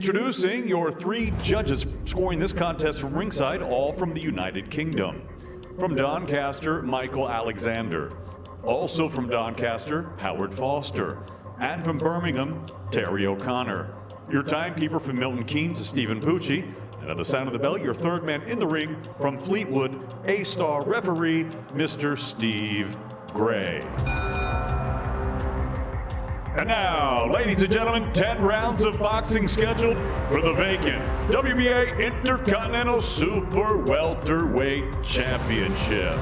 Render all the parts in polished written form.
Introducing your three judges scoring this contest from ringside, all from the United Kingdom. From Doncaster, Michael Alexander. Also from Doncaster, Howard Foster. And from Birmingham, Terry O'Connor. Your timekeeper from Milton Keynes is Stephen Pucci. And at the sound of the bell, your third man in the ring from Fleetwood, A-star referee, Mr. Steve Gray. And now, ladies and gentlemen, 10 rounds of boxing scheduled for the vacant WBA Intercontinental Super Welterweight Championship.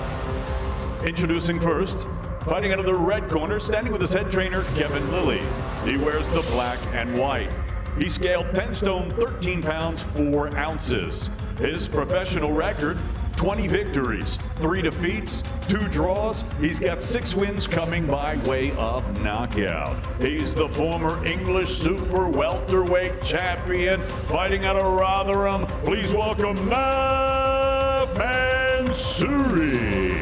Introducing first, fighting out of the red corner, standing with his head trainer, Kevin Lilly. He wears the black and white. He scaled 10 stone, 13 pounds, 4 ounces. His professional record, 20 victories, 3 defeats, 2 draws. He's got 6 wins coming by way of knockout. He's the former English Super Welterweight Champion, fighting out of Rotherham. Please welcome Matt Mansouri.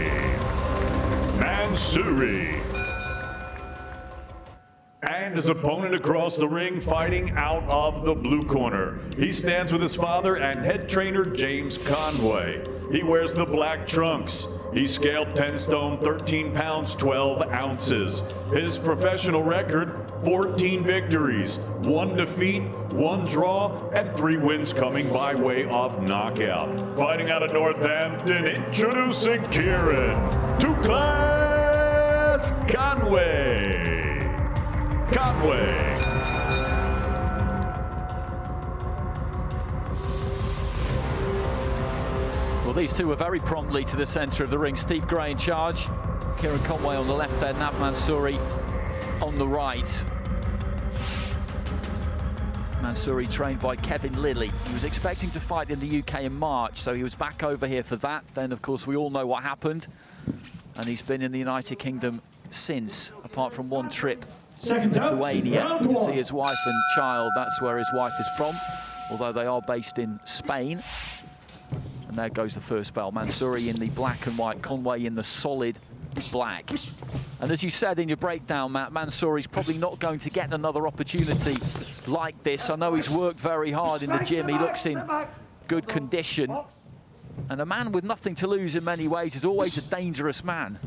And his opponent across the ring, fighting out of the blue corner. He stands with his father and head trainer, James Conway. He wears the black trunks. He scaled 10 stone, 13 pounds, 12 ounces. His professional record, 14 victories, 1 defeat, 1 draw, and 3 wins coming by way of knockout. Fighting out of Northampton, introducing Kieran Douglas Conway. Well, these two were very promptly to the centre of the ring. Steve Gray in charge, Kieran Conway on the left there, Nav Mansouri on the right. Mansouri trained by Kevin Lilly. He was expecting to fight in the UK in March, so he was back over here for that. Then, of course, we all know what happened. And he's been in the United Kingdom since, apart from one trip to Lithuania to see his wife and child. That's where his wife is from, although they are based in Spain. And there goes the first bell. Mansouri in the black and white, Conway in the solid black. And as you said in your breakdown, Matt, Mansouri's probably not going to get another opportunity like this. I know he's worked very hard in the gym. He looks in good condition. And a man with nothing to lose in many ways is always a dangerous man.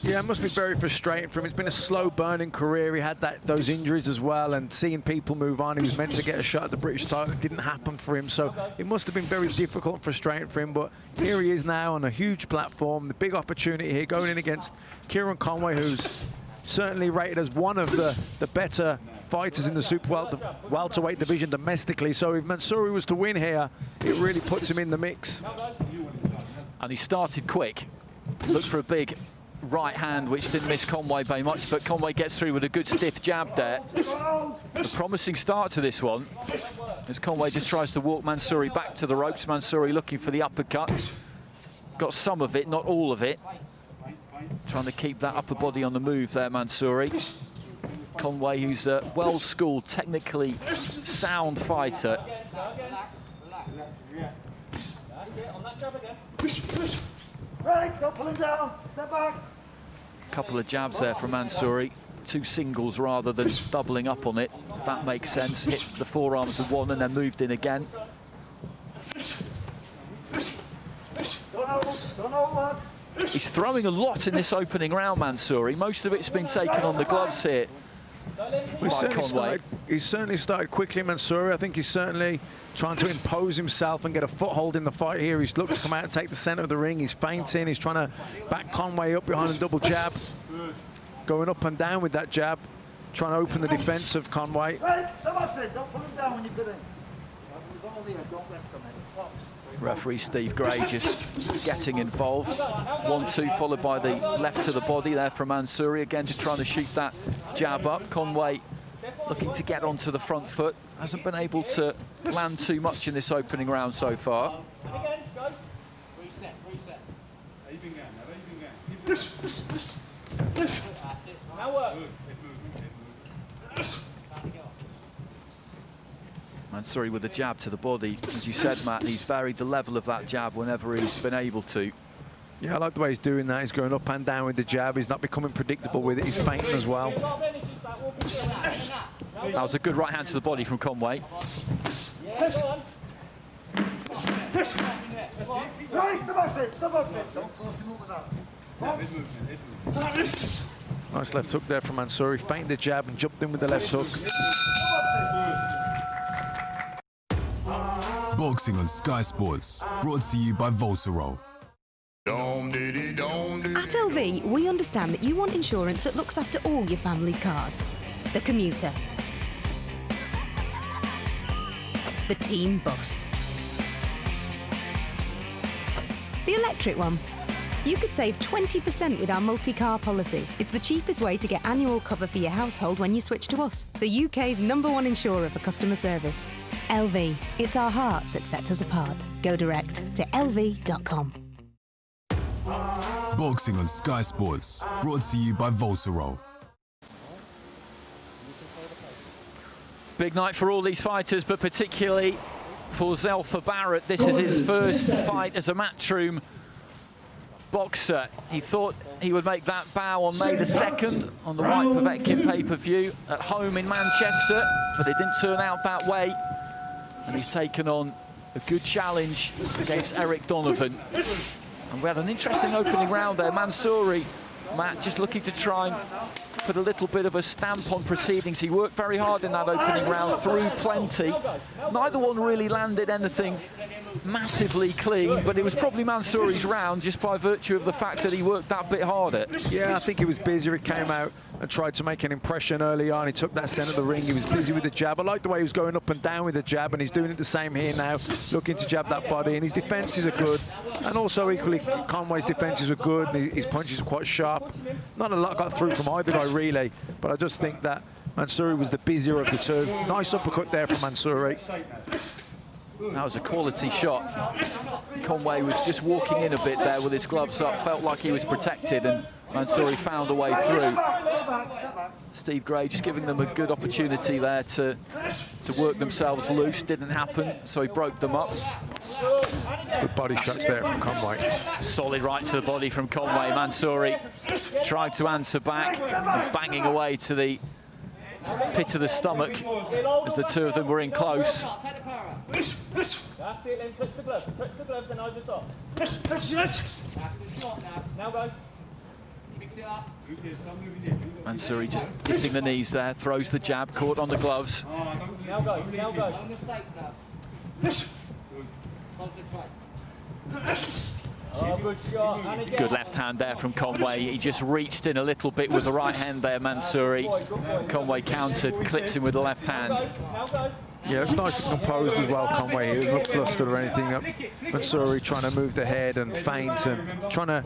Yeah, it must be very frustrating for him. It's been a slow burning career. He had those injuries as well, and seeing people move on. He was meant to get a shot at the British title. It didn't happen for him, so it must have been very difficult and frustrating for him. But here he is now on a huge platform. The big opportunity here, going in against Kieran Conway, who's certainly rated as one of the better fighters in the super welterweight division domestically. So if Mansouri was to win here, it really puts him in the mix. And he started quick. Looked for a big right hand, which didn't miss Conway by much, but Conway gets through with a good stiff jab there. A promising start to this one, as Conway just tries to walk Mansouri back to the ropes. Mansouri looking for the uppercut. Got some of it, not all of it. Trying to keep that upper body on the move there, Mansouri. Conway, who's a well-schooled, technically sound fighter. Don't pull him down. Step back. Couple of jabs there from Mansouri. 2 singles rather than doubling up on it, if that makes sense. Hit the forearms with one and then moved in again. Don't hold, lads. He's throwing a lot in this opening round, Mansouri. Most of it's been taken on the gloves here. He's certainly started quickly, Mansouri. I think he's certainly trying to impose himself and get a foothold in the fight here. He's looking to come out and take the center of the ring. He's feinting. He's trying to back Conway up behind a double jab. Going up and down with that jab. Trying to open the defense of Conway. Step back, don't pull him down when you get in. Don't rest him, box. Referee Steve Gray just getting involved. 1-2 followed by the left to the body there from Mansouri. Again, just trying to shoot that jab up. Conway looking to get onto the front foot. Hasn't been able to land too much in this opening round so far. Mansouri with a jab to the body. As you said, Matt, he's varied the level of that jab whenever he's been able to. Yeah, I like the way he's doing that. He's going up and down with the jab. He's not becoming predictable with it. He's feinting as well. That was a good right hand to the body from Conway. Right, step back, step back. Don't force him up with that. Nice left hook there from Mansouri. Feigned the jab and jumped in with the left hook. Boxing on Sky Sports, brought to you by Voltarol. At LV, we understand that you want insurance that looks after all your family's cars. The commuter. The team bus. The electric one. You could save 20% with our multi-car policy. It's the cheapest way to get annual cover for your household when you switch to us, the UK's #1 insurer for customer service. LV, it's our heart that sets us apart. Go direct to lv.com. Boxing on Sky Sports, brought to you by Voltarol. Big night for all these fighters, but particularly for Zelfa Barrett. This is his first fight as a Matchroom boxer. He thought he would make that bow on May the 2nd on the White Povetkin pay-per-view at home in Manchester, but it didn't turn out that way. And he's taken on a good challenge against Eric Donovan. And we had an interesting opening round there. Mansouri, Matt, just looking to try and put a little bit of a stamp on proceedings. He worked very hard in that opening round, threw plenty. Neither one really landed anything massively clean, but it was probably Mansouri's round just by virtue of the fact that he worked that bit harder. Yeah, I think he was busy. He came out and tried to make an impression early on. He took that centre of the ring. He was busy with the jab. I like the way he was going up and down with the jab, and he's doing it the same here now, looking to jab that body, and his defences are good. And also equally, Conway's defences were good, and his punches were quite sharp. Not a lot got through from either guy, really, but I just think that Mansouri was the busier of the two. Nice uppercut there from Mansouri. That was a quality shot. Conway was just walking in a bit there with his gloves up, felt like he was protected, and Mansouri found a way through. Steve Gray just giving them a good opportunity there to work themselves loose. Didn't happen, so he broke them up. Good body shots there from Conway. Solid right to the body from Conway. Mansouri tried to answer back, and banging away to the pit of the stomach as the two of them were in close. That's it, then touch the gloves and over the top. Now go. Mix it up. Mansouri just hitting the knees there, throws the jab, caught on the gloves. Now go, now go. No mistakes now. Concentrate. Oh, good shot. And again. Good left hand there from Conway. He just reached in a little bit with the right hand there, Mansouri. Conway countered, clips him with the left hand. Now go. Yeah, it's nice and composed as well, Conway. He doesn't look flustered or anything. Mansouri trying to move the head and feint and trying to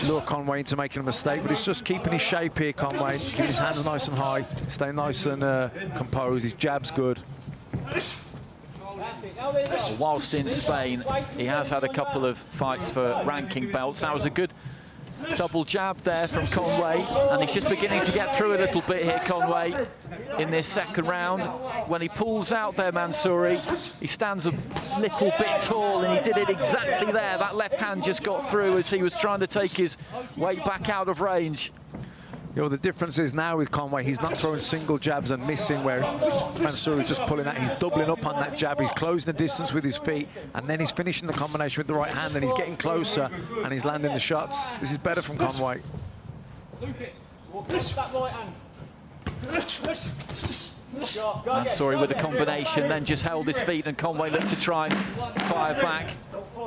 lure Conway into making a mistake, but he's just keeping his shape here, Conway. Keeping his hands nice and high, staying nice and composed. His jab's good. Whilst in Spain, he has had a couple of fights for ranking belts. That was a good double jab there from Conway, and he's just beginning to get through a little bit here, Conway, in this second round. When he pulls out there, Mansouri, he stands a little bit tall, and he did it exactly there. That left hand just got through as he was trying to take his weight back out of range. You know, the difference is now with Conway, he's not throwing single jabs and missing, where Mansouri's just pulling out. He's doubling up on that jab. He's closing the distance with his feet, and then he's finishing the combination with the right hand, and he's getting closer, and he's landing the shots. This is better from Conway. Mansouri with the combination, then just held his feet, and Conway looked to try and fire back,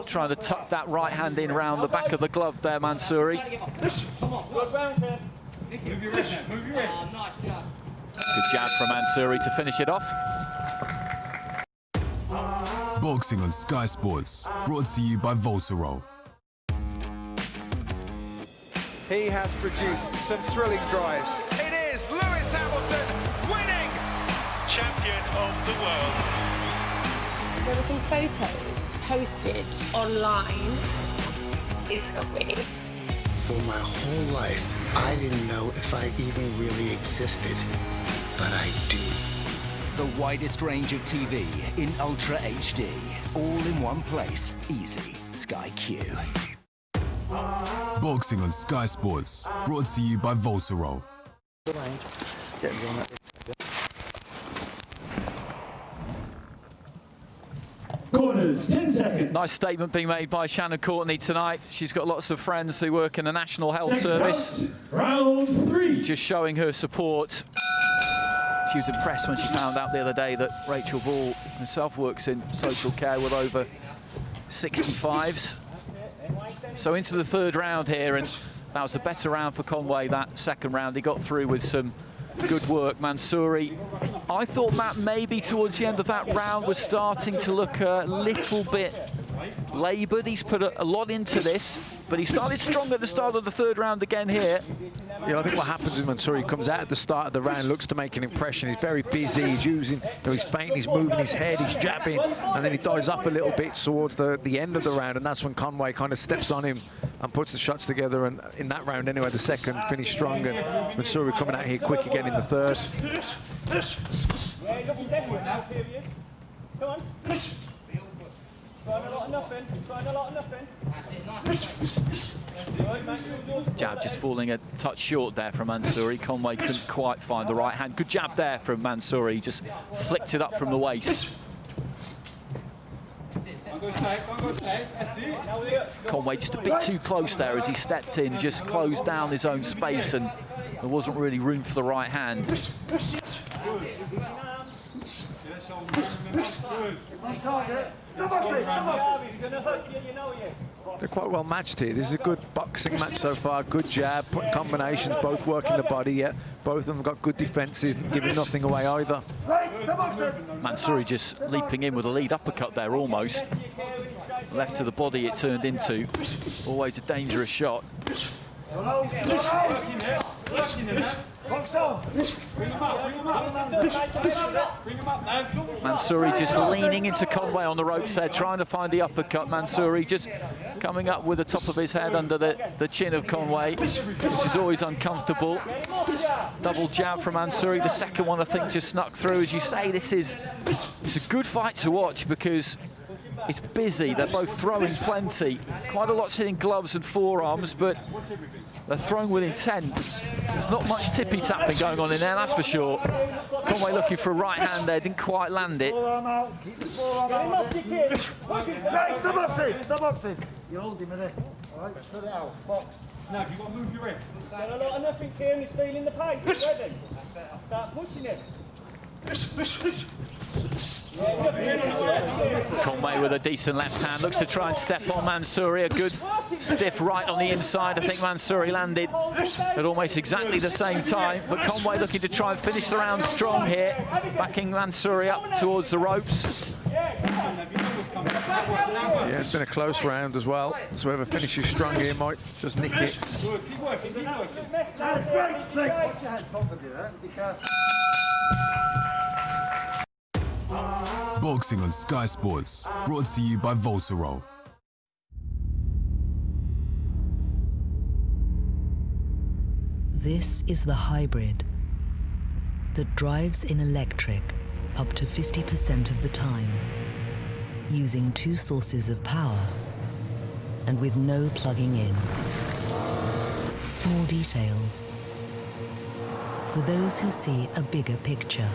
trying to tuck that right hand in around the back of the glove there, Mansouri. Move your wrist, move your wrist. Nice job. Good jab from Mansouri to finish it off. Boxing on Sky Sports, brought to you by Voltarol. He has produced some thrilling drives. It is Lewis Hamilton winning champion of the world. There were some photos posted online. It's lovely. For my whole life, I didn't know if I even really existed, but I do. The widest range of TV in Ultra HD, all in one place. Easy. Sky Q. Boxing on Sky Sports, brought to you by Voltarol. Get him on that. Corners, 10 seconds. Nice statement being made by Shannon Courtney tonight. She's got lots of friends who work in the National Health Service. Round 3. Just showing her support. She was impressed when she found out the other day that Rachel Ball herself works in social care with over 65s. So into the third round here, and that was a better round for Conway, that second round. He got through with some good work. Mansouri, I thought Matt maybe towards the end of that round was starting to look a little bit laboured. He's put a lot into this, but he started strong at the start of the third round again here. Yeah, I think what happens is Mansouri comes out at the start of the round, looks to make an impression. He's very busy, he's using, he's feinting, he's moving his head, he's jabbing, and then he dives up a little bit towards the end of the round, and that's when Conway kind of steps on him and puts the shots together. And in that round anyway, the second finished strong, and Mansouri coming out here quick again in the third. Yeah, you're looking desperate now, period. Come on. Trying a lot of nothing. Trying a lot of nothing. Jab just falling a touch short there from Mansouri. Conway couldn't quite find the right hand. Good jab there from Mansouri. Just flicked it up from the waist. Conway just a bit too close there as he stepped in, just closed down his own space, and there wasn't really room for the right hand. They're quite well matched here. This is a good boxing match so far. Good jab, put combinations, both working the body. Yeah, both of them have got good defences, giving nothing away either. Mansouri just leaping in with a lead uppercut there almost. Left to the body it turned into. Always a dangerous shot. Mansouri just leaning into Conway on the ropes there, trying to find the uppercut. Mansouri just coming up with the top of his head under the chin of Conway, which is always uncomfortable. Double jab from Mansouri. The second one, I think, just snuck through. As you say, it's a good fight to watch because it's busy. They're both throwing plenty. Quite a lot's hitting gloves and forearms, but they're throwing with intent. There's not much tippy-tapping going on in there, that's for sure. Conway looking for a right hand there, didn't quite land it. Stop boxing! Stop boxing! You hold him with this. All right, put it out. Box. Now, you've got to move your head. Got a lot of nothing, Kieran. He's feeling the pace. Ready? Start pushing it. Conway with a decent left hand, looks to try and step on Mansouri. A good stiff right on the inside. I think Mansouri landed at almost exactly the same time, but Conway looking to try and finish the round strong here, backing Mansouri up towards the ropes. Yeah, it's been a close round as well, so whoever finishes strong here might just nick it. Boxing on Sky Sports, brought to you by Voltarol. This is the hybrid that drives in electric up to 50% of the time, using 2 sources of power and with no plugging in. Small details for those who see a bigger picture.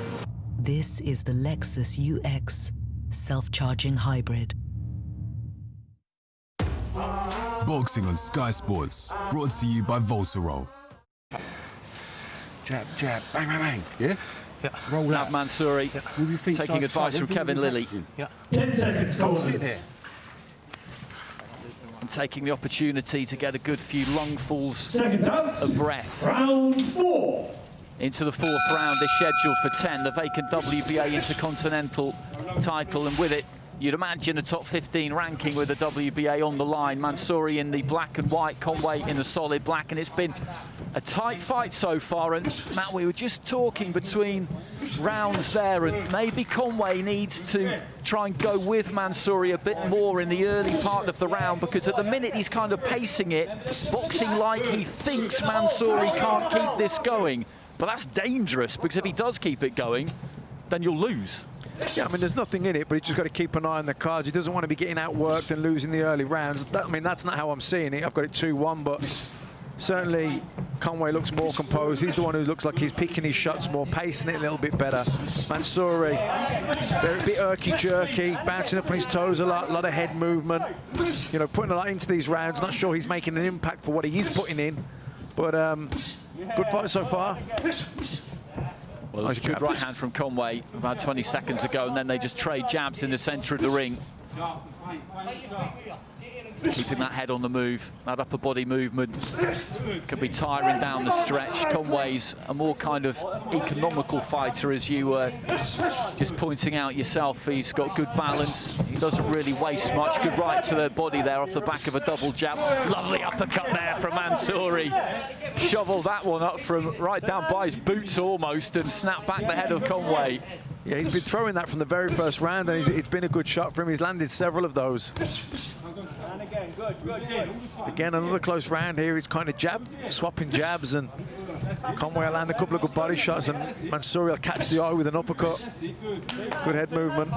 This is the Lexus UX self-charging hybrid. Boxing on Sky Sports, brought to you by Voltarol. Jab, jab, bang, bang, bang. Yeah? Yeah. Roll out Mansouri, taking advice from Kevin Lilly. Yeah. 10 seconds, sit there. And taking the opportunity to get a good few lungfuls of breath. Round 4. Into the fourth round, is scheduled for 10, the vacant WBA Intercontinental title, and with it, you'd imagine a top 15 ranking with the WBA on the line. Mansouri in the black and white, Conway in the solid black, and it's been a tight fight so far. And Matt, we were just talking between rounds there, and maybe Conway needs to try and go with Mansouri a bit more in the early part of the round, because at the minute he's kind of pacing it, boxing like he thinks Mansouri can't keep this going. But that's dangerous, because if he does keep it going, then you'll lose. Yeah, I mean, there's nothing in it, but he's just got to keep an eye on the cards. He doesn't want to be getting outworked and losing the early rounds. I mean, that's not how I'm seeing it. I've got it 2-1, but certainly Conway looks more composed. He's the one who looks like he's picking his shots more, pacing it a little bit better. Mansouri, they're a bit irky-jerky, bouncing up on his toes a lot of head movement. You know, putting a lot into these rounds. Not sure he's making an impact for what he is putting in. But good fight so far. Well, it was a good right hand from Conway about 20 seconds ago, and then they just trade jabs in the centre of the ring. Keeping that head on the move, that upper body movement can be tiring down the stretch. Conway's a more kind of economical fighter, as you were just pointing out yourself. He's got good balance. He doesn't really waste much. Good right to the body there off the back of a double jab. Lovely uppercut there from Mansouri. Shoveled that one up from right down by his boots almost and snapped back the head of Conway. Yeah, he's been throwing that from the very first round, and it's been a good shot for him. He's landed several of those. And again, good. Again, another close round here. He's kind of swapping jabs, and Conway will land a couple of good body shots, and Mansouri will catch the eye with an uppercut. Good head movement.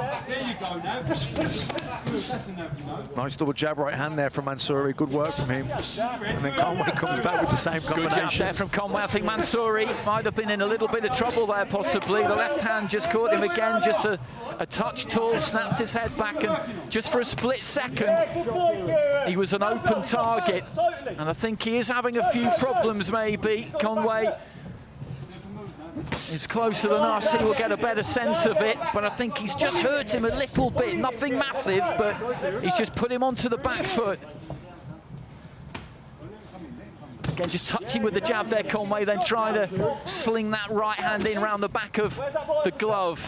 Nice double jab right hand there from Mansouri. Good work from him. And then Conway comes back with the same combination. Good jab there from Conway. I think Mansouri might have been in a little bit of trouble there, possibly. The left hand just caught him again, just a touch tall, snapped his head back, and just for a split second, he was an open target. And I think he is having a few problems, maybe. Conway is closer than us. He will get a better sense of it, but I think he's just hurt him a little bit. Nothing massive, but he's just put him onto the back foot. Again, just touching with the jab there, Conway, then trying to sling that right hand in around the back of the glove.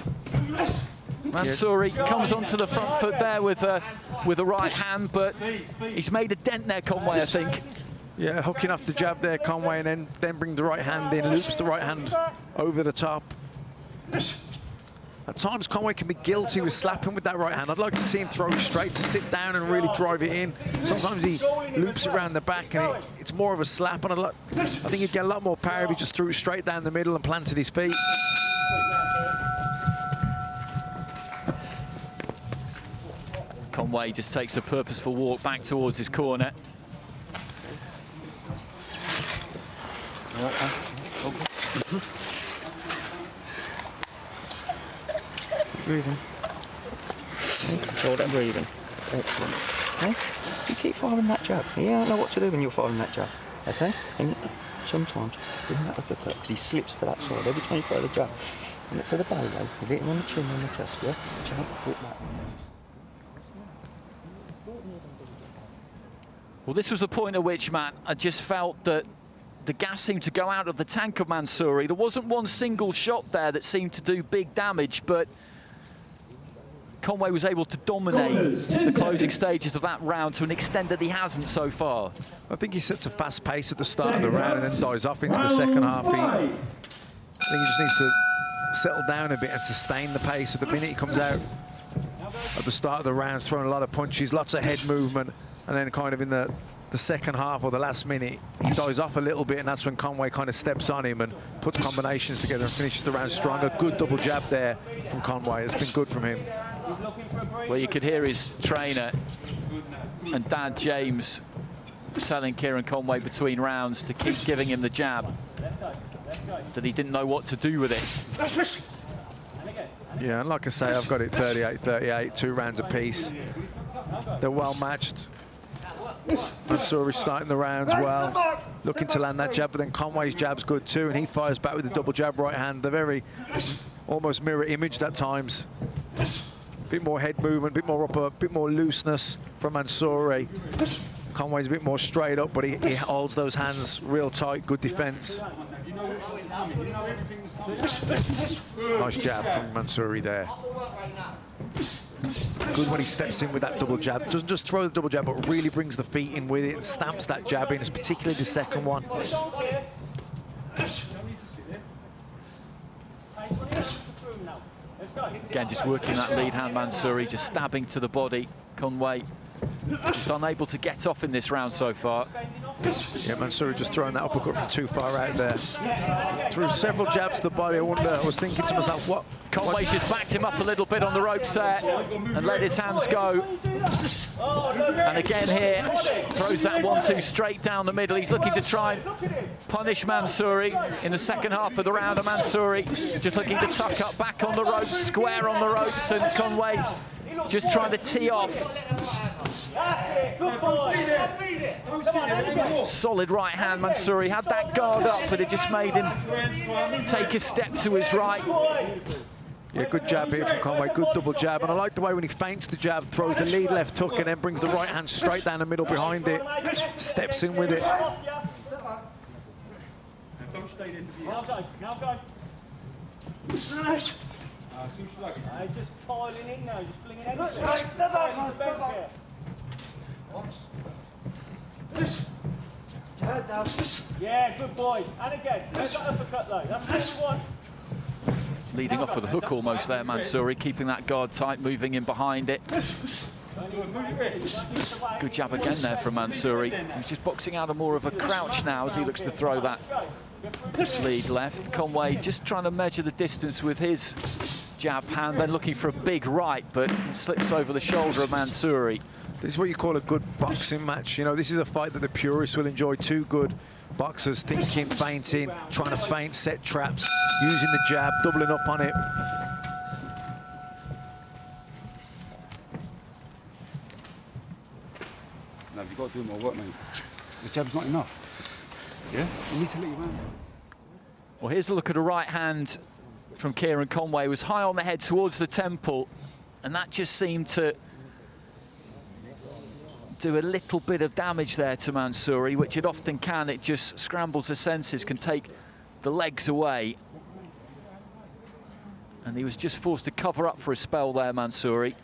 Mansouri comes onto the front foot there with a right hand, but he's made a dent there, Conway, I think. Yeah, hooking off the jab there, Conway, and then brings the right hand in, loops the right hand over the top. At times, Conway can be guilty with slapping with that right hand. I'd like to see him throw it straight to sit down and really drive it in. Sometimes he loops around the back, and it's more of a slap. And I think he'd get a lot more power if he just threw it straight down the middle and planted his feet. Conway just takes a purposeful walk back towards his corner. Breathing. Control that breathing. Excellent. Okay? You keep firing that jab. You don't know what to do when you're firing that jab. Okay? And sometimes you have to look at because he slips to that side every time you fire the jab. And look for the belly though. You hit him on the chin and the chest, yeah? Jab, hit that. Well, this was the point at which, Matt, I just felt that the gas seemed to go out of the tank of Mansouri. There wasn't one single shot there that seemed to do big damage, but Conway was able to dominate the closing stages of that round to an extent that he hasn't so far. I think he sets a fast pace at the start of the round and then dies off into the second half. I think he just needs to settle down a bit and sustain the pace. At the minute he comes out at the start of the round, throwing a lot of punches, lots of head movement, and then kind of in the second half or the last minute, he dies off a little bit, and that's when Conway kind of steps on him and puts combinations together and finishes the round stronger. Good double jab there from Conway. It's been good from him. Well, you could hear his trainer and Dad James telling Kieran Conway between rounds to keep giving him the jab, that he didn't know what to do with it. Yeah, and like I say, I've got it 38-38, 2 rounds apiece. They're well matched. Mansouri starting the rounds well, looking to land that jab, but then Conway's jab's good too, and he fires back with the double jab right hand. They're very almost mirror imaged at times. Bit more head movement, bit more upper, bit more looseness from Mansouri. Conway's a bit more straight up, but he holds those hands real tight. Good defense. Nice jab from Mansouri there. Good when he steps in with that double jab. Doesn't just throw the double jab, but really brings the feet in with it and stamps that jab in, particularly the second one. Again, just working that lead hand, Mansouri, just stabbing to the body. Conway just unable to get off in this round so far. Yeah, Mansouri just throwing that uppercut from too far out there. Threw several jabs to the body. I was thinking to myself, what? Conway's just backed him up a little bit on the ropes there and let his hands go. And again here, throws that 1-2 straight down the middle. He's looking to try and punish Mansouri in the second half of the round. And Mansouri just looking to tuck up back on the ropes, square on the ropes, and Conway just trying to tee off. Solid right hand, Mansouri had that guard up, but it just made him take a step to his right. Yeah, good jab here from Conway, good double jab. And I like the way when he feints the jab, throws the lead left hook and then brings the right hand straight down the middle behind it, steps in with it. He's just piling in now, just flinging everything. Step back, step back. Yeah, good boy. And again, there's that uppercut though. That's what you want. Leading off with a hook almost there, Mansouri, keeping that guard tight, moving in behind it. Good jab again there from Mansouri. He's just boxing out of more of a crouch now as he looks to throw that lead left. Conway just trying to measure the distance with his jab hand, then looking for a big right, but slips over the shoulder of Mansouri. This is what you call a good boxing match. You know, this is a fight that the purists will enjoy. Two good boxers thinking, feinting, trying to feint, set traps, using the jab, doubling up on it. No, you've got to do more work, mate. The jab's not enough. Yeah? You need to let your man. Well, here's a look at a right hand from Kieran Conway. It was high on the head towards the temple, and that just seemed to do a little bit of damage there to Mansouri, which it often can. It just scrambles the senses, can take the legs away. And he was just forced to cover up for a spell there, Mansouri.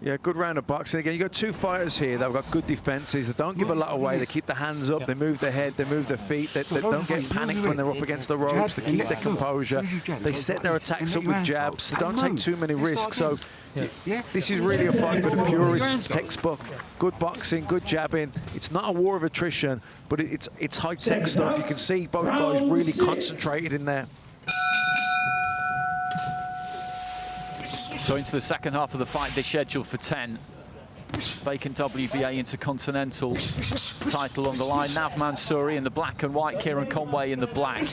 Yeah, good round of boxing. Again, you've got two fighters here that have got good defences. They don't give a lot away. They keep the hands up. They move their head. They move their feet. They don't get panicked when they're up against the ropes. They keep their composure. They set their attacks up with jabs. They don't take too many risks. So this is really a fight for the purist textbook. Good boxing, good jabbing. It's not a war of attrition, but it's high-tech stuff. You can see both guys really concentrated in there. So into the second half of the fight, they're scheduled for 10. Vacant WBA Intercontinental title on the line. Nav Mansouri in the black and white, Kieran Conway in the black.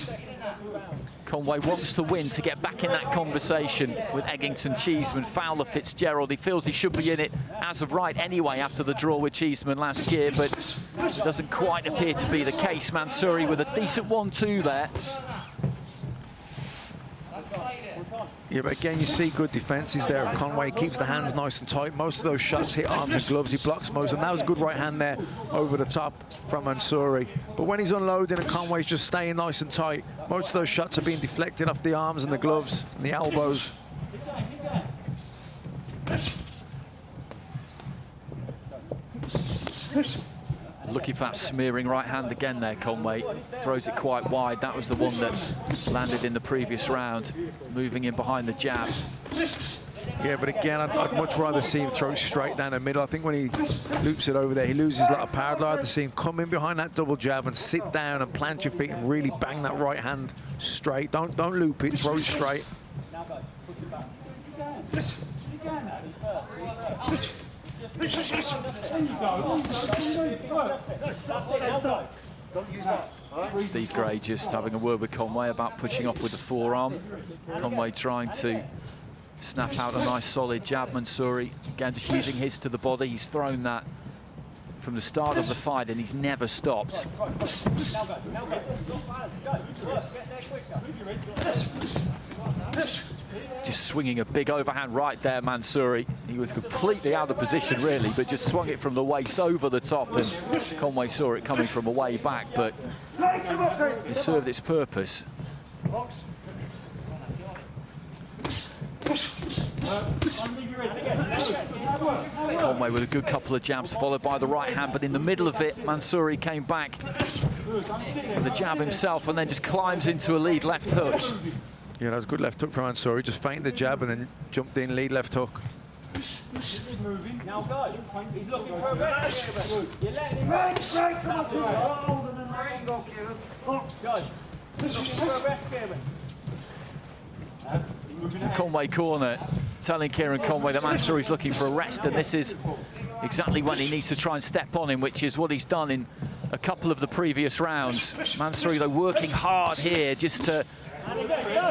Conway wants to win to get back in that conversation with Eggington, Cheeseman, Fowler, Fitzgerald. He feels he should be in it as of right anyway after the draw with Cheeseman last year, but it doesn't quite appear to be the case. Mansouri with a decent 1-2 there. Yeah, but again, you see good defences there. Conway keeps the hands nice and tight. Most of those shots hit arms and gloves. He blocks most, and that was a good right hand there over the top from Mansouri. But when he's unloading and Conway's just staying nice and tight, most of those shots are being deflected off the arms and the gloves and the elbows. Looking for that smearing right hand again there, Conway. Throws it quite wide. That was the one that landed in the previous round. Moving in behind the jab. Yeah, but again, I'd much rather see him throw straight down the middle. I think when he loops it over there, he loses a lot of power. I'd rather see him come in behind that double jab and sit down and plant your feet and really bang that right hand straight. Don't loop it, throw it straight. Steve Gray just having a word with Conway about pushing off with the forearm. Conway trying to snap out a nice solid jab. Mansouri again just using his to the body. He's thrown that from the start of the fight and he's never stopped. Just swinging a big overhand right there, Mansouri. He was completely out of position, really, but just swung it from the waist over the top, and Conway saw it coming from a way back, but it served its purpose. Conway with a good couple of jabs, followed by the right hand, but in the middle of it, Mansouri came back with the jab himself, and then just climbs into a lead left hook. Yeah, that was a good left hook from Mansouri. Just feinted the jab and then jumped in, lead left hook. He's moving. Now go. He's looking for a rest. You're letting him Breaks, breaks, come on, Kieran. Hold on and let him go, Kieran. Box. Go. He's looking for a rest, Kieran. Conway corner telling Kieran Conway that Mansouri's looking for a rest, and this is exactly when he needs to try and step on him, which is what he's done in a couple of the previous rounds. Mansouri, though, working hard here just to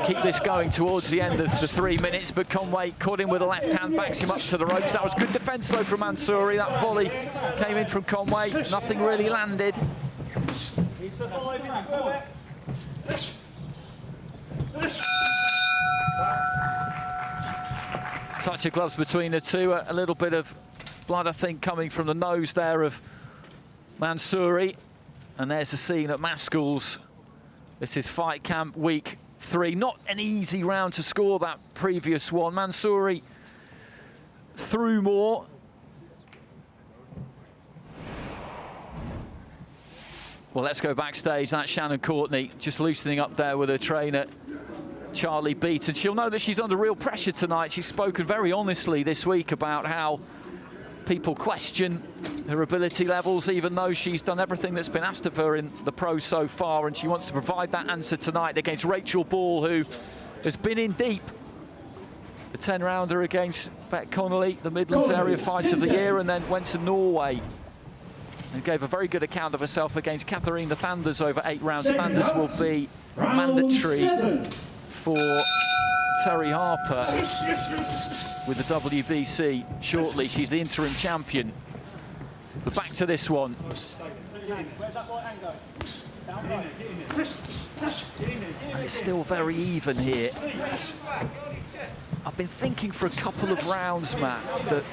keep this going towards the end of the 3 minutes, but Conway caught him with a left hand, backs him up to the ropes. That was good defence, though, from Mansouri. That volley came in from Conway. Nothing really landed. He's surviving through it. Touch of gloves between the two. A little bit of blood, I think, coming from the nose there of Mansouri. And there's the scene at Maskell's. This is Fight Camp Week 3. Not an easy round to score, that previous one. Mansouri threw more. Well, let's go backstage. That's Shannon Courtney just loosening up there with her trainer, Charlie Beaton. She'll know that she's under real pressure tonight. She's spoken very honestly this week about how people question her ability levels, even though she's done everything that's been asked of her in the pros so far, and she wants to provide that answer tonight against Rachel Ball, who has been in deep. The 10-rounder against Beck Connolly, the Midlands Area Fight of the Year, and then went to Norway and gave a very good account of herself against Catherine the Thanders over 8 rounds. Thanders will be mandatory for Terry Harper with the WBC shortly. She's the interim champion. But back to this one. Where's that right hand go? And it's still very even here. I've been thinking for a couple of rounds, Matt, that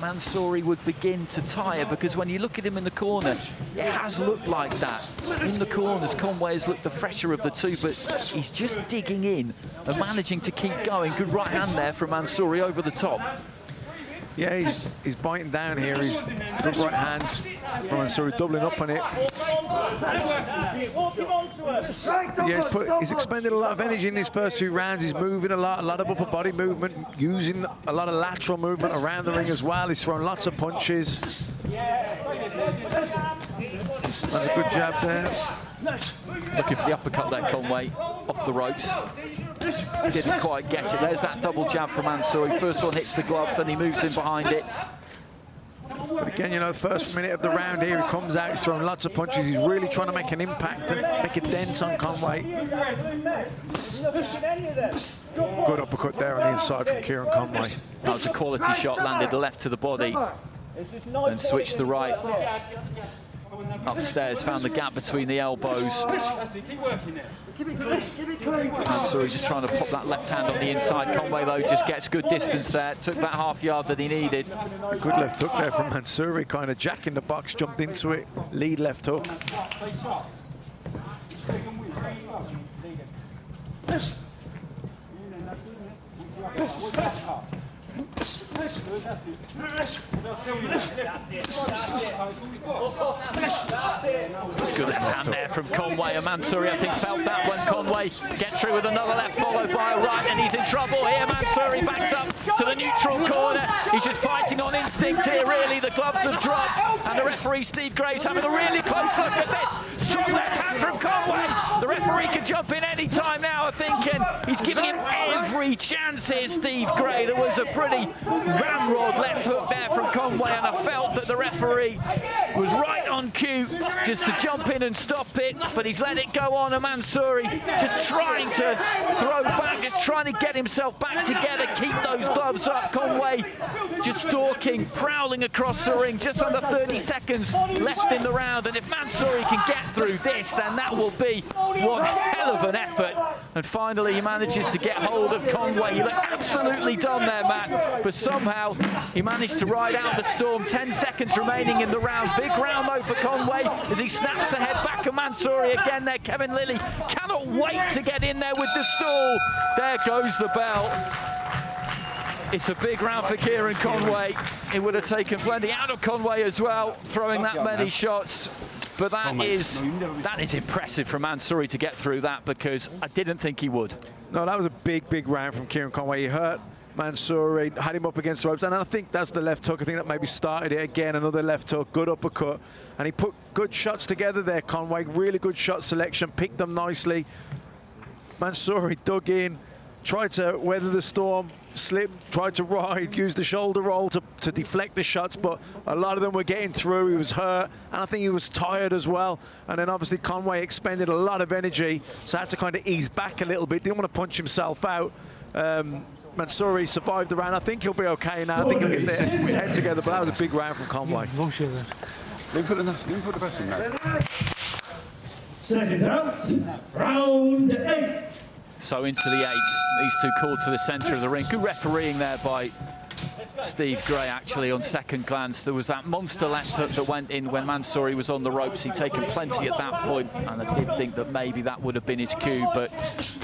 Mansouri would begin to tire, because when you look at him in the corner, it has looked like that. In the corners, Conway has looked the fresher of the two, but he's just digging in and managing to keep going. Good right hand there from Mansouri over the top. Yeah, he's biting down here. He's good right hand from Mansouri, doubling up on it. Yeah, he's expended a lot of energy in these first 2 rounds. He's moving a lot of upper body movement, using a lot of lateral movement around the ring as well. He's throwing lots of punches. That's a good jab there. Looking for the uppercut there, Conway, off the ropes. Didn't quite get it. There's that double jab from Mansouri. First one hits the gloves, and he moves in behind it. But again, you know, first minute of the round here, he comes out, he's throwing lots of punches. He's really trying to make an impact and make a dent on Conway. Good uppercut there on the inside from Kieran Conway. That was a quality shot, landed left to the body and switched the right. Upstairs, found the gap between the elbows. Mansouri just trying to pop that left hand on the inside. Conway, though, just gets good distance there. Took that half yard that he needed. A good left hook there from Mansouri, kind of jack in the box, jumped into it. Lead left hook. Good hand there from Conway, and Mansouri, I think, felt that when Conway gets through with another left followed by a right, and he's in trouble here. Mansouri backs up to the neutral corner. He's just fighting on instinct here, really. The gloves have dropped, and the referee, Steve Gray's having a really close look at this. Strong left hand from Conway. The referee can jump in any time now, I think, and he's giving him every chance here, Steve Gray. There was a pretty ramrod left hook there from Conway, and I felt that the referee was right on cue just to jump in and stop it, but he's let it go on, and Mansouri just trying to throw back, just trying to get himself back together, keep those gloves up. Conway just stalking, prowling across the ring, just under 30 seconds left in the round, and if Mansouri can get through this, then that will be one hell of an effort. And finally he manages to get hold of Conway. He looked absolutely done there, Matt, but somehow he managed to ride out the storm. 10 seconds remaining in the round. Big round though for Conway as he snaps ahead back at Mansouri again there. Kevin Lilly cannot wait to get in there with the stall. There goes the bell. It's a big round for Kieran Conway. It would have taken plenty out of Conway as well, throwing that many shots. But that is impressive from Mansouri to get through that, because I didn't think he would. No, that was a big round from Kieran Conway. He hurt Mansouri had him up against the ropes, and I think that's the left hook. I think that maybe started it again. Another left hook, good uppercut, and he put good shots together there, Conway. Really good shot selection, picked them nicely. Mansouri dug in, tried to weather the storm, slipped, tried to ride, used the shoulder roll to deflect the shots, but a lot of them were getting through. He was hurt, and I think he was tired as well. And then obviously Conway expended a lot of energy, so had to kind of ease back a little bit. Didn't want to punch himself out. Mansouri survived the round. I think he'll be okay now. I think he'll get his head together, but that was a big round from Conway. Let me put the best in there. Seconds out, round 8. So into the 8th, these two called to the centre of the ring. Good refereeing there by Steve Gray, actually, on second glance. There was that monster left hook that went in when Mansouri was on the ropes. He'd taken plenty at that point, and I did think that maybe that would have been his cue, but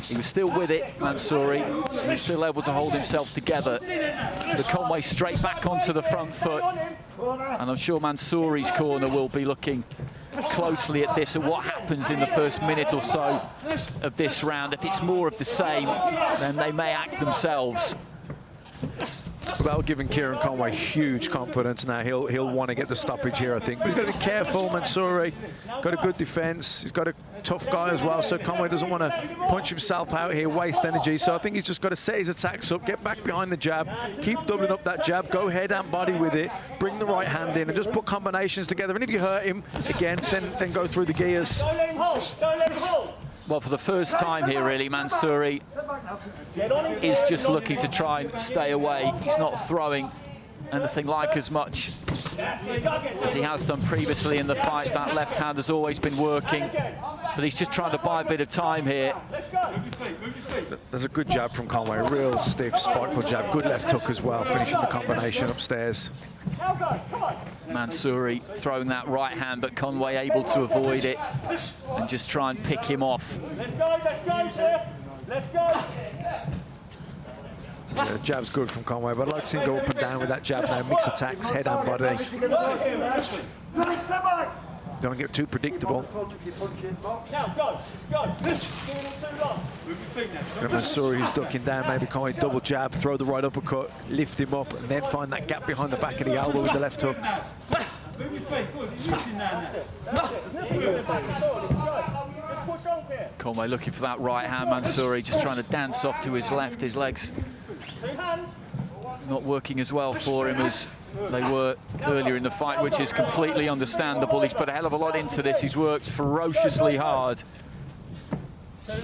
he was still with it, Mansouri. He was still able to hold himself together. The Conway straight back onto the front foot, and I'm sure Mansouri's corner will be looking closely at this and what happens in the first minute or so of this round. If it's more of the same, then they may act themselves. Well, giving Kieran Conway huge confidence now. He'll want to get the stoppage here, I think. But he's got to be careful, Mansouri. Got a good defense. He's got a tough guy as well, so Conway doesn't want to punch himself out here, waste energy. So I think he's just got to set his attacks up, get back behind the jab, keep doubling up that jab, go head and body with it, bring the right hand in, and just put combinations together. And if you hurt him again, then go through the gears. Don't let him hold. Don't let him hold. Well, for the first time here, really, Mansouri is just looking to try and stay away. He's not throwing anything like as much as he has done previously in the fight. That left hand has always been working, but he's just trying to buy a bit of time here. There's a good jab from Conway, a real stiff, spiteful jab. Good left hook as well, finishing the combination upstairs. Mansouri throwing that right hand, but Conway able to avoid it and just try and pick him off. Let's go, sir. Let's go. Yeah, the jab's good from Conway, but I'd like to see him go up and down with that jab now. Mix attacks, head and body. Don't get too predictable. Now, go. Mansouri, who's ducking down, maybe Conway double jab, throw the right uppercut, lift him up, and then find that gap behind the back of the elbow with the left hook. Conway looking for that right hand. Mansouri just trying to dance off to his left. His legs not working as well for him as they were earlier in the fight, which is completely understandable. He's put a hell of a lot into this. He's worked ferociously hard.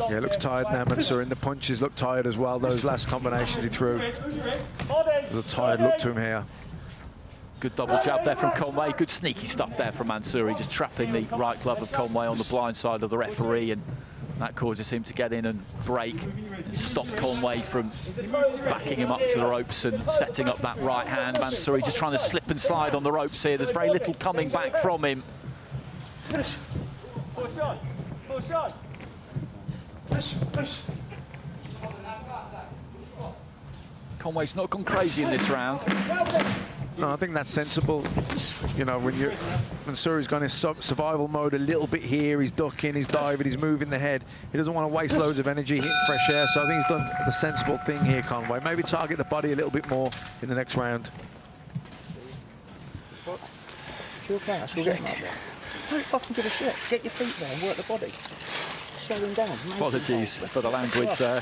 Yeah, looks tired now, Mansouri, and the punches look tired as well. Those last combinations he threw. There's a tired look to him here. Good double jab there from Conway. Good sneaky stuff there from Mansouri, just trapping the right glove of Conway on the blind side of the referee, and that causes him to get in and break and stop Conway from backing him up to the ropes and setting up that right hand. Mansouri just trying to slip and slide on the ropes here. There's very little coming back from him. Push on. Conway's not gone crazy in this round. No, I think that's sensible. You know, when Mansouri's gone in survival mode a little bit here, he's ducking, he's diving, he's moving the head. He doesn't want to waste loads of energy hitting fresh air, so I think he's done the sensible thing here, Conway. Maybe target the body a little bit more in the next round. You okay? I should get him up there. Don't fucking give a shit. Get your feet there and work the body. Slow him down. Apologies for the language there.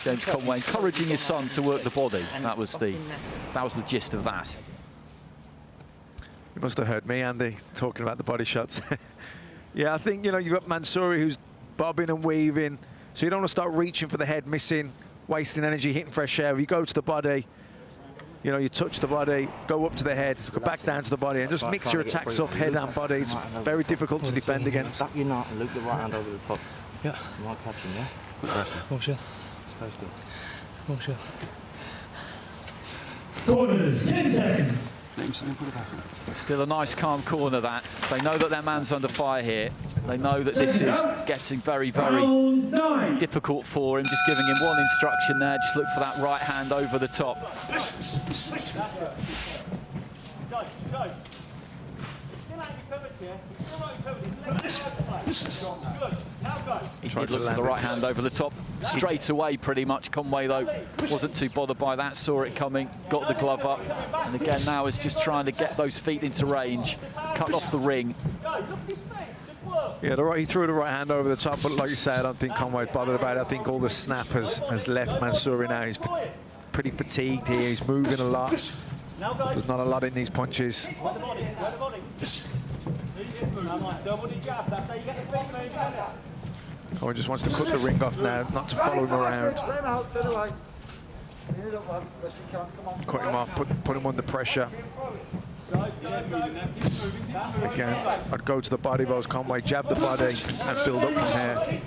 James Conway encouraging his son to work the body. That was the gist of that. You must have heard me, Andy, talking about the body shots. Yeah, I think, you know, you've got Mansouri who's bobbing and weaving, so you don't want to start reaching for the head, missing, wasting energy, hitting fresh air. If you go to the body, you know, you touch the body, go up to the head, go back down to the body, and just mix your attacks up, head and body. It's very difficult to defend against. Tap your knot and loop the right hand over the top. Yeah. You might catch him, yeah? Oh, shit. Stay still. Oh, shit. Corners, 10 seconds. Still a nice calm corner, that. They know that their man's under fire here. They know that this is getting very, very difficult for him. Just giving him one instruction there. Just look for that right hand over the top. Go. He did look for the right hand over the top straight away, pretty much. Conway, though, wasn't too bothered by that, saw it coming, got the glove up, and again now is just trying to get those feet into range, cut off the ring. Yeah, he threw the right hand over the top, but like you say, I don't think Conway's bothered about it. I think all the snap has left Mansouri now. He's pretty fatigued here. He's moving a lot. There's not a lot in these punches. Conway just wants to cut the ring off now, not to follow him around. Cut him off, put him under pressure. Again, I'd go to the body of Conway, jab the body, and build up from here.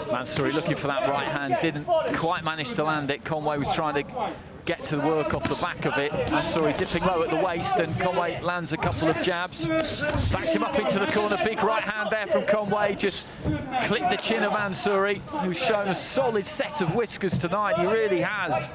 Mansouri looking for that right hand, didn't quite manage to land it. Conway was trying to get to work off the back of it. Mansouri dipping low at the waist, and Conway lands a couple of jabs. Backs him up into the corner. Big right hand there from Conway. Just clipped the chin of Mansouri, who's shown a solid set of whiskers tonight. He really has.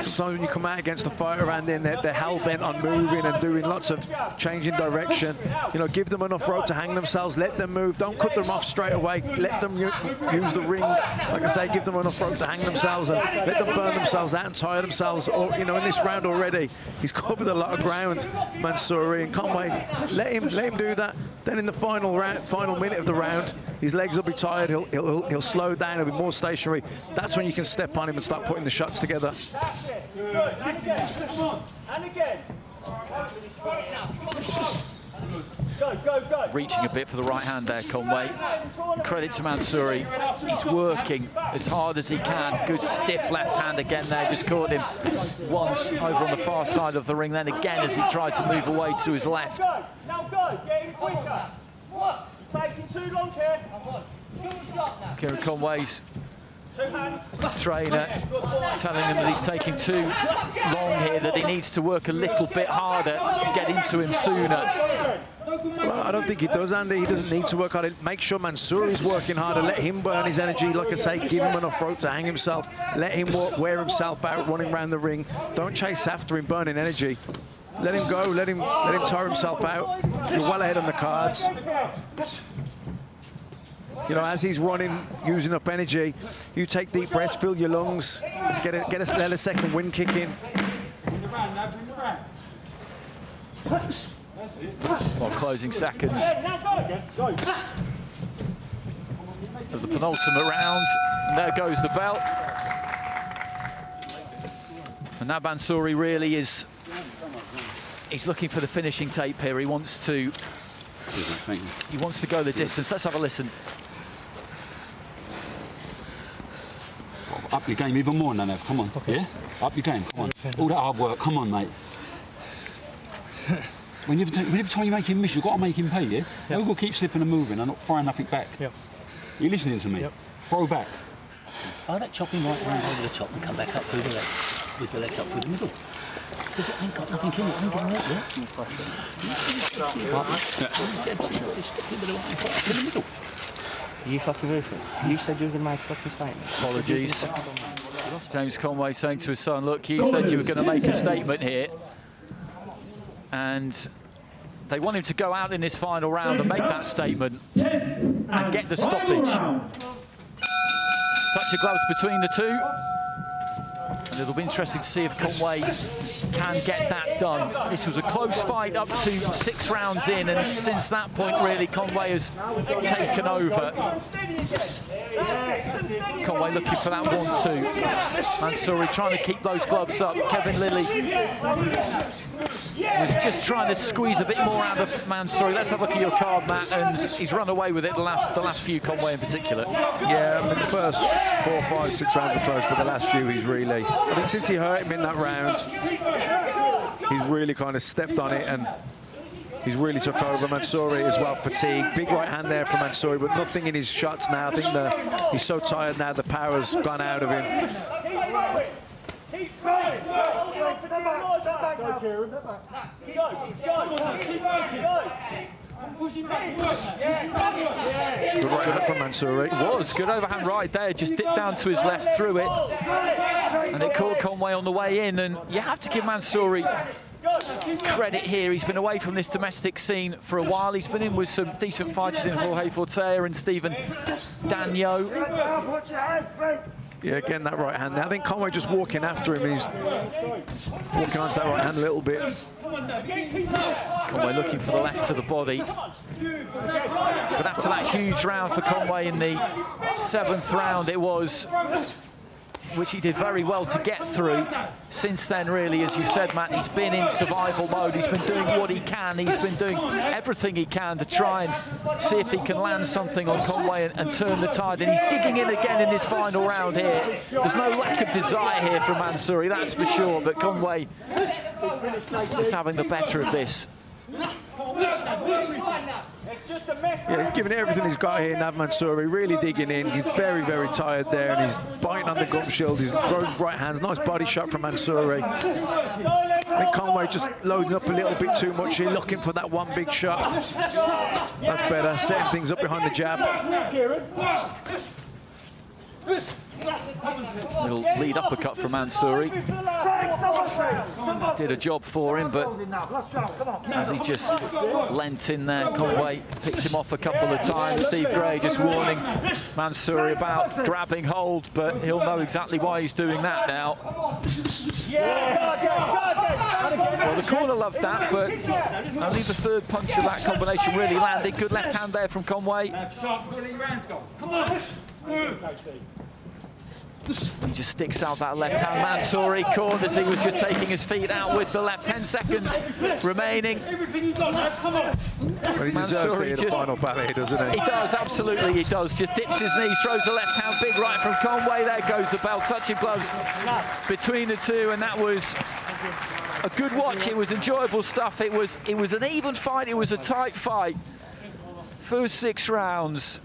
Sometimes when you come out against a fighter and then they're hell-bent on moving and doing lots of changing direction, you know, give them enough rope to hang themselves, let them move, don't cut them off straight away, let them use the ring. Like I say, give them enough rope to hang themselves and let them burn themselves out and tire themselves. Or, you know, in this round already, he's covered a lot of ground, Mansouri, and Conway, let him do that. Then in the final minute of the round, his legs will be tired, he'll slow down, he'll be more stationary. That's when you can step on him and start putting the shots together. That's it. Good. And again. Go. Reaching a bit for the right hand there, Conway. Credit to Mansouri. He's working as hard as he can. Good stiff left hand again there. Just caught him once over on the far side of the ring. Then again as he tried to move away to his left. Now go. Get in quicker. What? You're taking too long here. Kieran Conway's trainer telling him that he's taking too long here, that he needs to work a little bit harder, get into him sooner. Well, I don't think he does, Andy. He doesn't need to work harder. Make sure Mansouri's working harder. Let him burn his energy. Like I say, give him enough rope to hang himself. Let him wear himself out, running around the ring. Don't chase after him, burning energy. Let him go. Let him tire himself out. You're well ahead on the cards. You know, as he's running, using up energy, you take deep breaths, fill your lungs, let a second wind kick in. Well, closing seconds of the penultimate round. And there goes the belt. And now Mansouri really is, he's looking for the finishing tape here. He wants to go the distance. Let's have a listen. Up your game even more, Nana. Come on, yeah? Up your game, come on. All that hard work, come on, mate. Whenever time you make him miss, you've got to make him pay, yeah? You've got to keep slipping and moving and not firing nothing back. Yep. You're listening to me? Yep. Throw back. Fire that chopping right hand over the top and come back up through the left, with the left up through the middle. Because it ain't got nothing in it, ain't going to hurt you. Stick in the middle. You fucking ruthless. You said you were going to make a fucking statement. Apologies. James Conway saying to his son, look, you said you were going to make a statement here. And they want him to go out in this final round and make that statement and get the stoppage. Touch of gloves between the two. And it'll be interesting to see if Conway can get that done. This was a close fight up to 6 rounds in, and since that point, really, Conway has taken over. Conway looking for that 1-2. Mansouri trying to keep those gloves up. Kevin Lilly was just trying to squeeze a bit more out of Mansouri. Let's have a look at your card, Matt, and he's run away with it the last few, Conway in particular. Yeah, I mean, the first 4, 5, 6 rounds were close, but the last few he's really... I think since he hurt him in that round, he's really kind of stepped on it and he's really took over. Mansouri is well fatigued. Big right hand there from Mansouri, but nothing in his shots now. I think he's so tired now, the power's gone out of him. Keep throwing. Step back now. Go. Good right hand from Mansouri. It was good overhand right there, just dipped down to his left, through it, and it caught Conway on the way in. And you have to give Mansouri credit here. He's been away from this domestic scene for a while. He's been in with some decent fighters in Jorge Fortea and Stephen Danyo. Yeah, again, that right hand. I think Conway just walking after him. He's walking onto that right hand a little bit. Conway looking for the left to the body. But after that huge round for Conway in the 7th round, it was, which he did very well to get through. Since then, really, as you said, Matt, he's been in survival mode. He's been doing what he can. He's been doing everything he can to try and see if he can land something on Conway and turn the tide. And he's digging in again in this final round here. There's no lack of desire here from Mansouri, that's for sure. But Conway is having the better of this. Yeah, he's giving it everything he's got here, Nav Mansouri, really digging in. He's very, very tired there, and he's biting on the gum shield. He's throwing right hands. Nice body shot from Mansouri. I think Conway just loading up a little bit too much here, looking for that one big shot. That's better, setting things up behind the jab. Little lead uppercut from Mansouri. Did a job for him, but as he just leant in there, Conway picked him off a couple of times. Steve Gray just warning Mansouri about grabbing hold, but he'll know exactly why he's doing that now. Well, the corner loved that, but only the 3rd punch of that combination really landed. Good left hand there from Conway. He just sticks out that left hand. Mansouri corners. He was just taking his feet out with the left. 10 seconds remaining. Well, he deserves to hit the final battle, doesn't he? He does, absolutely he does. Just dips his knees, throws the left hand, big right from Conway. There goes the bell, touching gloves between the two, and that was a good watch. It was enjoyable stuff. It was an even fight. It was a tight fight. First 6 rounds.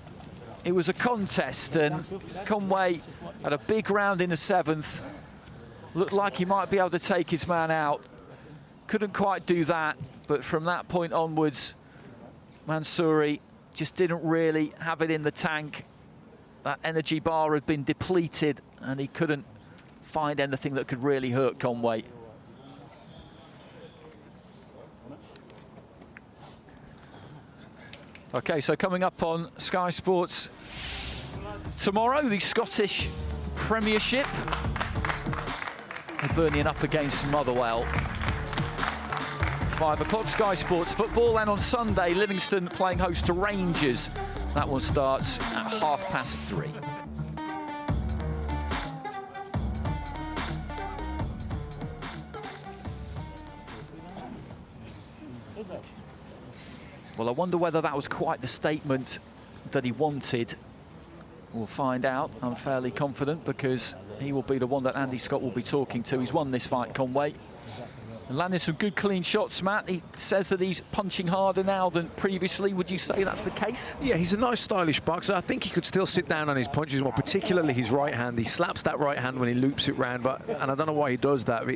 It was a contest, and Conway had a big round in the 7th. Looked like he might be able to take his man out. Couldn't quite do that, but from that point onwards, Mansouri just didn't really have it in the tank. That energy bar had been depleted, and he couldn't find anything that could really hurt Conway. Okay, so coming up on Sky Sports tomorrow, the Scottish Premiership. Hibernian up against Motherwell. 5 o'clock, Sky Sports football, and on Sunday, Livingston playing host to Rangers. That one starts at 3:30. Well, I wonder whether that was quite the statement that he wanted. We'll find out. I'm fairly confident, because he will be the one that Andy Scott will be talking to. He's won this fight, Conway. And landing some good clean shots, Matt. He says that he's punching harder now than previously. Would you say that's the case? Yeah, he's a nice, stylish boxer. I think he could still sit down on his punches more, particularly his right hand. He slaps that right hand when he loops it round, and I don't know why he does that.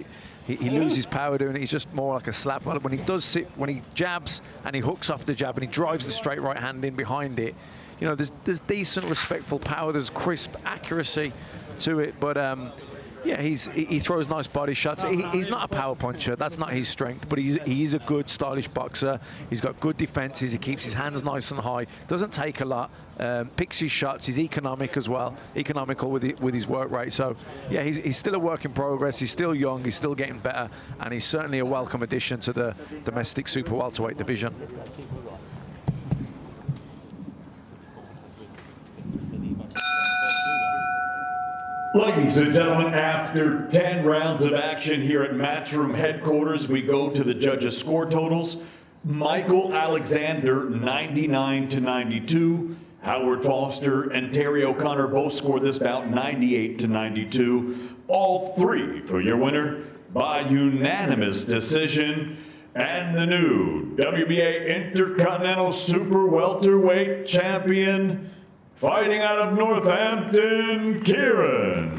He loses power doing it. He's just more like a slap. When he does sit, when he jabs and he hooks off the jab and he drives the straight right hand in behind it, you know, there's decent, respectful power. There's crisp accuracy to it, but yeah, he throws nice body shots. He's not a power puncher. That's not his strength, but he's a good, stylish boxer. He's got good defenses. He keeps his hands nice and high. Doesn't take a lot. Picks his shots. He's economic as well. Economical with his work rate. So, yeah, he's still a work in progress. He's still young. He's still getting better. And he's certainly a welcome addition to the domestic super welterweight division. Ladies and gentlemen, after 10 rounds of action here at Matchroom headquarters, we go to the judges' score totals. Michael Alexander, 99-92. Howard Foster and Terry O'Connor both scored this bout 98-92. All 3 for your winner by unanimous decision. And the new WBA Intercontinental Super Welterweight Champion, fighting out of Northampton, Kieran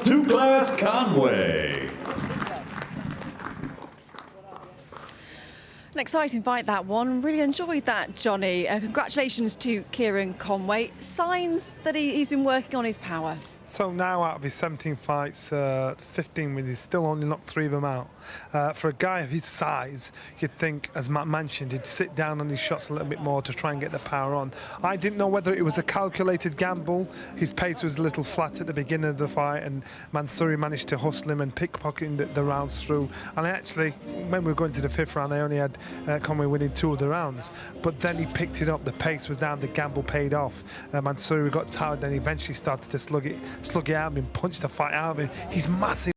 Two-Class Conway. An exciting fight, that one. Really enjoyed that, Johnny. Congratulations to Kieran Conway. Signs that he's been working on his power. So now out of his 17 fights, 15 wins, he's still only knocked 3 of them out. For a guy of his size, you'd think, as Matt mentioned, he'd sit down on his shots a little bit more to try and get the power on. I didn't know whether it was a calculated gamble. His pace was a little flat at the beginning of the fight, and Mansouri managed to hustle him and pickpocket the rounds through. And actually, when we were going to the 5th round, they only had Conway winning 2 of the rounds. But then he picked it up, the pace was down, the gamble paid off. Mansouri got tired, then eventually started to slug it out of him, punched the fight out of him. He's massive.